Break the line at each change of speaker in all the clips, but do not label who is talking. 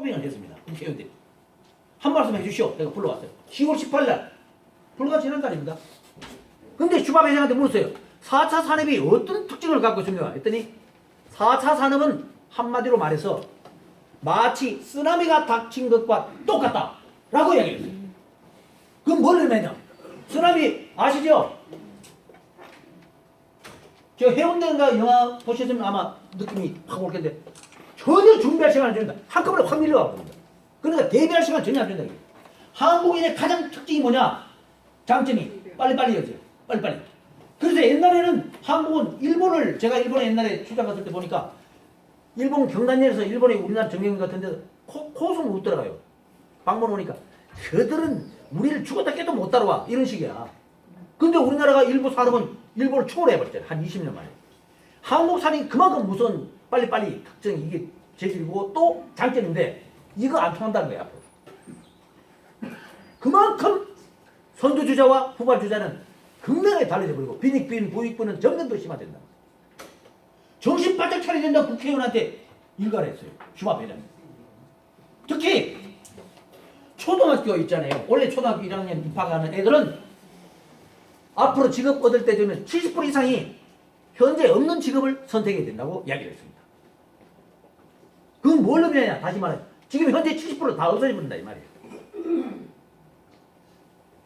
초빙을 했습니다. 국회의원들이. 한 말씀 해주시오. 내가 불러왔어요. 10월 18일 불과 지난달입니다. 근데 슈밥 회장한테 물었어요. 4차 산업이 어떤 특징을 갖고 있습니까? 했더니 4차 산업은 한마디로 말해서 마치 쓰나미가 닥친 것과 똑같다 라고 이야기했어요. 그럼 뭘 의미하냐? 쓰나미 아시죠? 저 해운대인가 영화 보셨으면 아마 느낌이 확 올 텐데 전혀 준비할 시간을 안 준다. 한꺼번에 확 밀려가 버립니다. 그러니까 대비할 시간 전혀 안 준다. 한국인의 가장 특징이 뭐냐? 장점이 빨리빨리 이어져요. 빨리빨리. 그래서 옛날에는 한국은 일본을 제가 일본에 옛날에 출장 갔을 때 보니까 일본 경단열에서 일본에 우리나라 정경인 같은 데서 코숨 못 들어가요. 방문 오니까 저들은 우리를 죽었다 깨도 못 따라와 이런 식이야. 근데 우리나라가 일부 산업은 일본을 초월해버렸잖아요. 한 20년 만에. 한국 산업이 그만큼 무서운 빨리빨리 특징이 이게 재질이고 또 장점인데 이거 안 통한다는 거야 앞으로. 그만큼 선두주자와 후발주자는 극명하게 달라져버리고 빈익빈 부익부는 점점 더 심화된다. 정신 바짝 차려야 된다고 국회의원한테 일가를 했어요. 슈밥 회장이. 특히 초등학교 있잖아요. 원래 초등학교 1학년 입학하는 애들은 앞으로 직업 얻을 때 되면 70% 이상이 현재 없는 직업을 선택해야 된다고 이야기를 했습니다. 그건 뭘 의미하냐? 다시 말해. 지금 현재 70%다 없어져버린다 이 말이에요.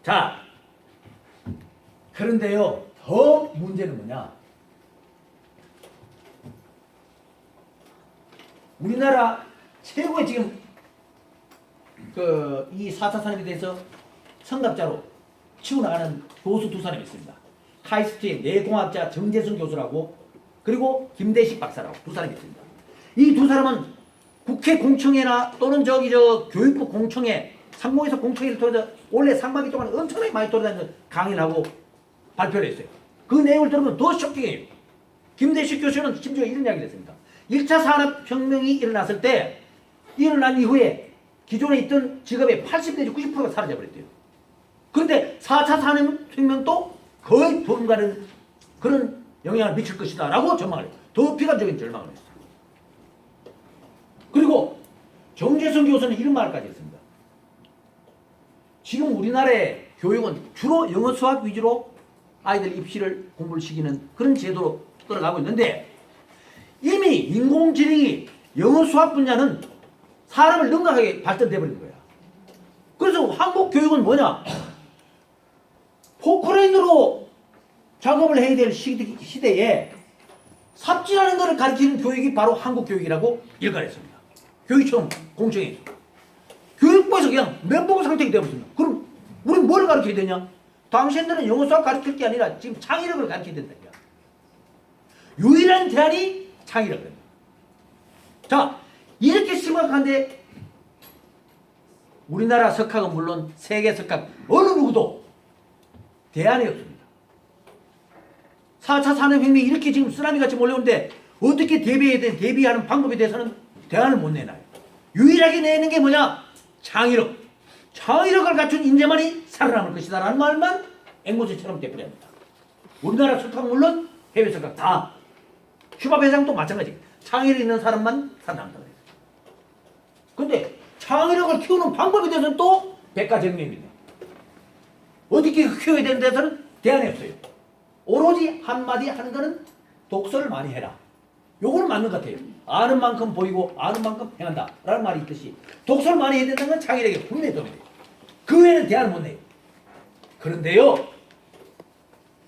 자, 그런데요. 더 문제는 뭐냐? 우리나라 최고의 지금 이 4차 산업에 대해서 성답자로 치고 나가는 교수 두 사람이 있습니다. 카이스트의 내공학자 정재순 교수라고 그리고 김대식 박사라고 두 사람이 있습니다. 이 두 사람은 국회 공청회나 또는 교육부 공청회, 상무에서 공청회를 통해서 원래 상반기 동안 엄청나게 많이 돌아다니면서 강의를 하고 발표를 했어요. 그 내용을 들으면 더 쇼킹해요. 김대식 교수는 심지어 이런 이야기를 했습니다. 1차 산업혁명이 일어났을 때 일어난 이후에 기존에 있던 직업의 80 내지 90%가 사라져버렸대요. 그런데 4차 산업혁명도 거의 불가는 그런 영향을 미칠 것이다 라고 전망을 해요. 더 비관적인 전망을 했어요. 그리고 정재순 교수는 이런 말까지 했습니다. 지금 우리나라의 교육은 주로 영어 수학 위주로 아이들 입시를 공부를 시키는 그런 제도로 끌어가고 있는데 이미 인공지능이 영어 수학 분야는 사람을 능가하게 발전돼 버린 거야. 그래서 한국 교육은 뭐냐? 포크레인으로 작업을 해야 될 시대에 삽질하는 것을 가르치는 교육이 바로 한국 교육이라고 일갈했습니다. 교육청 공청회. 교육부에서 그냥 멘붕 상태가 되어버렸습니다. 그럼 우리는 뭘 가르쳐야 되냐? 당신들은 영어 수학 가르칠 게 아니라 지금 창의력을 가르쳐야 된다. 유일한 대안이 창의력입니다. 자, 이렇게 심각한데 우리나라 석학은 물론 세계 석학 어느 누구도 대안이 없습니다. 4차 산업혁명이 이렇게 지금 쓰나미같이 몰려오는데 어떻게 대비하는 방법에 대해서는 대안을 못 내놔요. 유일하게 내는 게 뭐냐? 창의력. 창의력을 갖춘 인재만이 살아남을 것이다 라는 말만 앵무새처럼 되풀이합니다. 우리나라 석학 물론 해외 석학 다. 슈밥 회장도 마찬가지. 창의력 있는 사람만 살아남는다. 근데 창의력을 키우는 방법에 대해서는 또 백가정명입니다. 어떻게 키워야 되는 데서는 대안이 없어요. 오로지 한마디 하는 거는 독서를 많이 해라. 요거는 맞는 것 같아요. 아는 만큼 보이고 아는 만큼 행한다 라는 말이 있듯이 독서를 많이 해야 된다는 건 창의력에 분명히 도움이 돼요. 그 외에는 대안을 못 내요. 그런데요,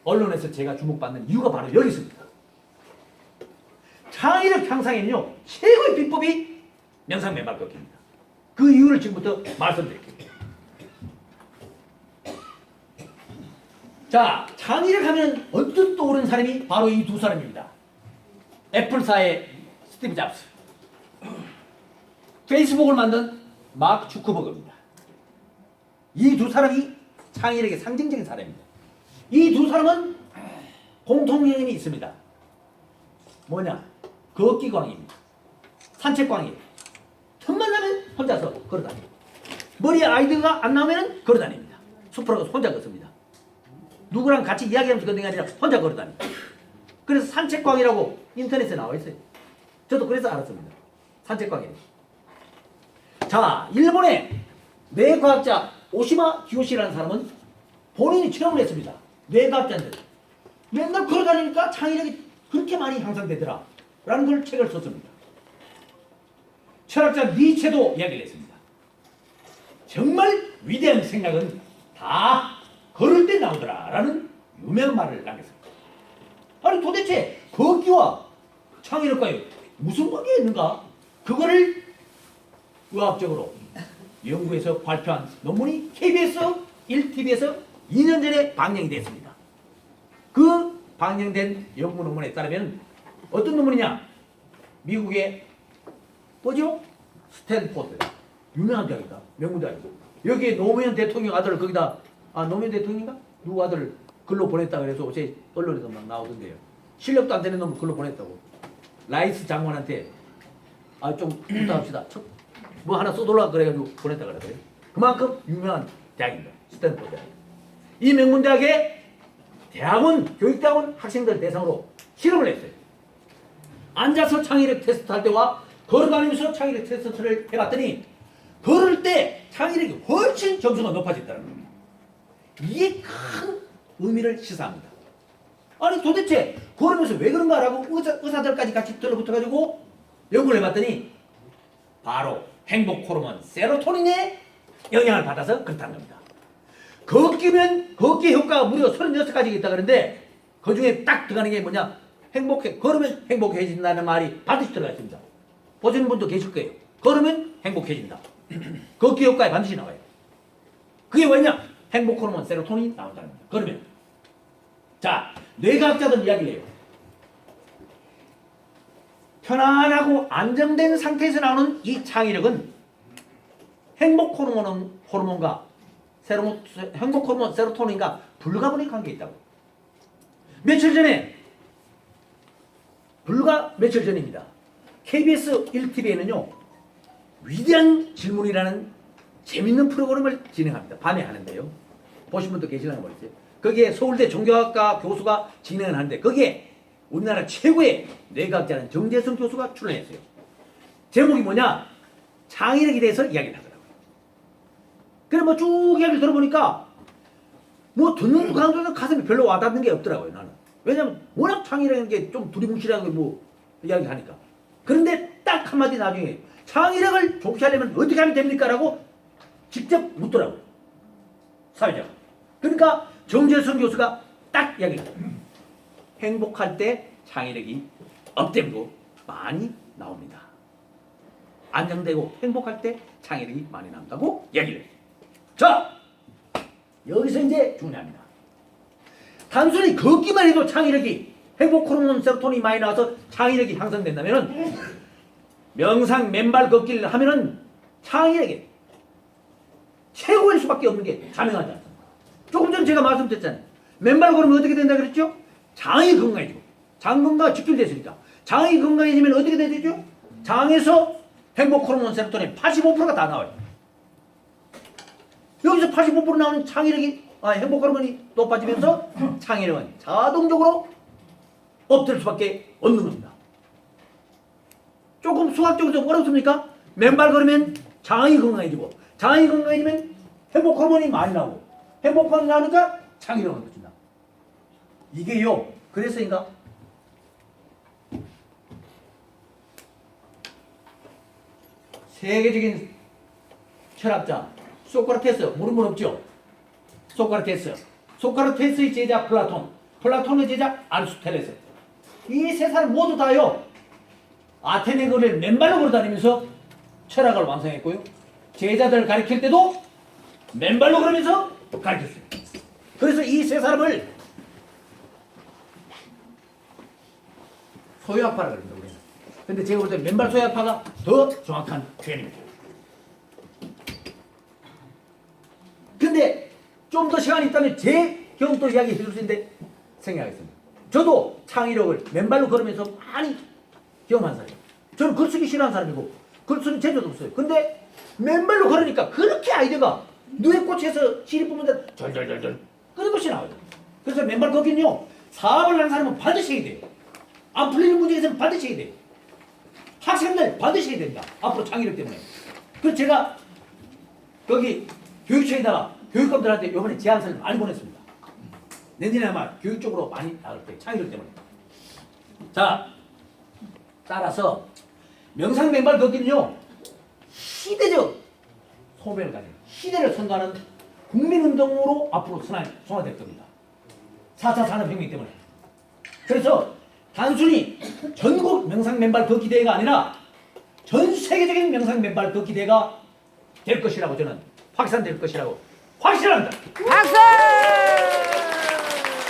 언론에서 제가 주목받는 이유가 바로 여기 있습니다. 창의력 향상에는요 최고의 비법이 명상맨발걷기입니다. 그 이유를 지금부터 말씀드릴게요. 자, 창의력 하면 언뜻 떠오르는 사람이 바로 이 두 사람입니다. 애플사의 스티브 잡스, 페이스북을 만든 마크 주커버그입니다. 이 두 사람이 창의력의 상징적인 사람입니다. 이 두 사람은 공통점이 있습니다. 뭐냐? 걷기광입니다. 산책광이에요. 틈만 나면 혼자서 걸어다닙니다. 머리에 아이디어가 안 나오면 걸어다닙니다. 숲으로 가서 혼자 걷습니다. 누구랑 같이 이야기하면서 걷는 게 아니라 혼자 걸어다닙니다. 그래서 산책광이라고 인터넷에 나와 있어요. 저도 그래서 알았습니다. 산책광이에요. 자, 일본의 뇌과학자 오시마 기요시라는 사람은 본인이 실험을 했습니다. 뇌과학자인데 맨날 걸어다니니까 창의력이 그렇게 많이 향상되더라 라는 걸 책을 썼습니다. 철학자 니체도 이야기를 했습니다. 정말 위대한 생각은 다 걸을 때 나오더라 라는 유명한 말을 남겼습니다. 아니 도대체 걷기와 창의력과 무슨 관계가 있는가? 그거를 의학적으로 연구해서 발표한 논문이 KBS 1TV에서 2년 전에 방영이 됐습니다. 그 방영된 연구 논문에 따르면 어떤 논문이냐? 미국의 뭐죠? 스탠포드 유명한 대학이다. 명문대학이고 여기에 노무현 대통령 아들을 거기다 노무현 대통령인가? 누구 아들을 글로 보냈다 그래서 어제 언론에서 막 나오던데요. 실력도 안 되는 놈을 글로 보냈다고. 라이스 장관한테 좀 부탁합시다. 뭐 하나 써달라 그래가지고 보냈다 그러더래요. 그만큼 유명한 대학입니다. 스탠포드 대학. 이 명문대학에 대학원, 교육대학원 학생들 대상으로 실험을 했어요. 앉아서 창의력 테스트 할 때와 걸어다니면서 창의력 테스트를 해봤더니 걸을 때 창의력이 훨씬 점수가 높아졌다는 겁니다. 이게 큰 의미를 시사합니다. 아니 도대체 걸으면서 왜 그런가라고 의사들까지 같이 들러붙어가지고 연구를 해봤더니 바로 행복 호르몬 세로토닌의 영향을 받아서 그렇다는 겁니다. 걷기 효과가 무려 36가지가 있다 그러는데 그 중에 딱 들어가는 게 뭐냐? 걸으면 행복해진다는 말이 반드시 들어가 있습니다. 보시는 분도 계실 거예요. 걸으면 행복해진다. 걷기 효과에 반드시 나와요. 그게 뭐냐? 행복 호르몬 세로토닌이 나온다는 겁니다. 걸으면. 자, 뇌과학자들 이야기를 해요. 편안하고 안정된 상태에서 나오는 이 창의력은 행복 호르몬과 행복 호르몬 세로토닌과 불가분의 관계에 있다고. 불과 며칠 전입니다. KBS 1TV에는요 위대한 질문이라는 재밌는 프로그램을 진행합니다. 밤에 하는데요. 보신 분도 계시려나 모르겠어요. 거기에 서울대 종교학과 교수가 진행을 하는데 거기에 우리나라 최고의 뇌과학자는 정재승 교수가 출연했어요. 제목이 뭐냐? 창의력에 대해서 이야기를 하더라고요. 그래 뭐 쭉 이야기를 들어보니까 뭐 듣는 강도는 가슴에 별로 와닿는 게 없더라고요. 나는. 왜냐면 워낙 창의력이라는 게 좀 두리뭉실하게 뭐 이야기하니까. 그런데 딱 한마디 나중에 창의력을 좋게하려면 어떻게 하면 됩니까? 라고 직접 묻더라고요. 사회자가. 그러니까 정재승 교수가 딱 이야기를 해요. 행복할 때 창의력이 업되고 많이 나옵니다. 안정되고 행복할 때 창의력이 많이 나온다고 이야기를 해요. 자, 여기서 이제 중요합니다. 단순히 걷기만 해도 창의력이 행복 호르몬 세로토닌이 많이 나와서 창의력이 향상된다면은 명상 맨발 걷기를 하면은 창의력이 최고일 수밖에 없는 게 가능하지 않습니까? 조금 전에 제가 말씀드렸잖아요. 맨발 걸으면 어떻게 된다 그랬죠? 장이 건강해지고 장 건강 직결됐으니까 장이 건강해지면 어떻게 되죠? 장에서 행복 호르몬 세로토닌 85%가 다 나와요. 여기서 85% 나오는 창의력이 행복 호르몬이 높아지면서 창의력은 자동적으로 업될 수밖에 없는 겁니다. 조금 수학적으로 좀 어렵습니까? 맨발 걸으면 장이 건강해지고 장이 건강해지면 행복 호르몬이 많이 나오고 행복 호르몬이 나오니까 창의력은 높아진다. 이게요. 그래서인가? 세계적인 철학자 소크라테스 모르는 분 없죠? 소크라테스의 제자 플라톤의 제자 아리스토텔레스 이 세 사람 모두 다요 아테네 거리를 맨발로 걸어다니면서 철학을 완성했고요. 제자들을 가르칠 때도 맨발로 걸으면서 가르쳤어요. 그래서 이 세 사람을 소유학파라 그럽니다. 우리는. 근데 제가 볼 때 맨발 소유학파가 더 정확한 표현입니다. 근데 좀 더 시간이 있다면 제 경험도 이야기 해줄 수 있는데 생각하겠습니다. 저도 창의력을 맨발로 걸으면서 많이 경험한 사람이에요. 저는 글쓰기 싫어하는 사람이고 글쓰는 재주도 없어요. 근데 맨발로 걸으니까 그렇게 아이디어가 눈에 꽂혀서 시리 뿜는데 절절절절 끊임없이 나와요. 그래서 맨발 걷기는요 사업을 하는 사람은 반드시 해야 돼요. 안 풀리는 문제에서는 반드시 해야 돼요. 학생들 반드시 해야 됩니다. 앞으로 창의력 때문에. 그 제가 거기 교육청에다가 교육감들한테 이번에 제안서를 많이 보냈습니다. 내년에 아마 교육 쪽으로 많이 나갈 거예요. 창의력 때문에. 자, 따라서 명상맹발 걷기는요 시대적 소명을 가진 시대를 선도하는 국민운동으로 앞으로 순환될 겁니다. 4차 산업혁명 때문에. 그래서 단순히 전국 명상맨발 걷기 대회가 아니라 전 세계적인 명상맨발 걷기 대회가 될 것이라고 저는 확산될 것이라고 확신합니다.
박수!